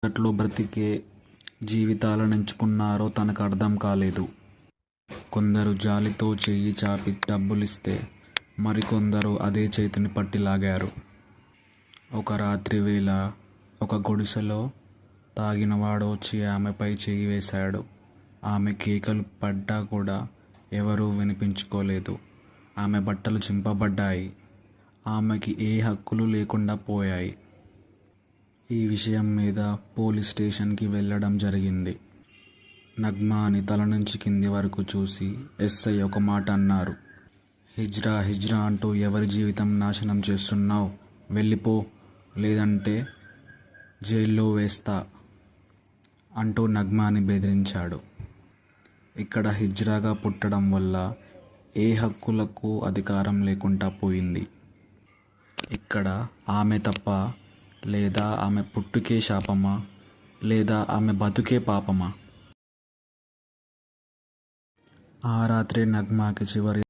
అట్లో బ్రతికే జీవితాలను ఎంచుకున్నారో తనకు అర్థం కాలేదు. కొందరు జాలితో చెయ్యి చాపి డబ్బులిస్తే మరికొందరు అదే చేతిని పట్టి లాగారు. ఒక రాత్రి వేళ ఒక గుడిసెలో తాగినవాడు వచ్చి ఆమెపై చెయ్యి వేశాడు. ఆమె కేకలు పడ్డా కూడా ఎవరూ వినిపించుకోలేదు. ఆమె బట్టలు చింపబడ్డాయి. ఆమెకి ఏ హక్కులు లేకుండా పోయాయి. ఈ విషయం మీద పోలీస్ స్టేషన్కి వెళ్ళడం జరిగింది. నగ్మాని తల నుంచి కింది వరకు చూసి ఎస్ఐ ఒక మాట అన్నారు. హిజ్రా హిజ్రా అంటూ ఎవరి జీవితం నాశనం చేస్తున్నావు? వెళ్ళిపో, లేదంటే జైల్లో వేస్తా అంటూ నగ్మాని బెదిరించాడు. ఇక్కడ హిజ్రాగా పుట్టడం వల్ల ఏ హక్కులకు అధికారం లేకుండా పోయింది. ఇక్కడ ఆమె తప్ప, లేదా ఆమె పుట్టుకే శాపమా, లేదా ఆమె బతుకే పాపమా? ఆ రాత్రే నగ్మాకి చివరి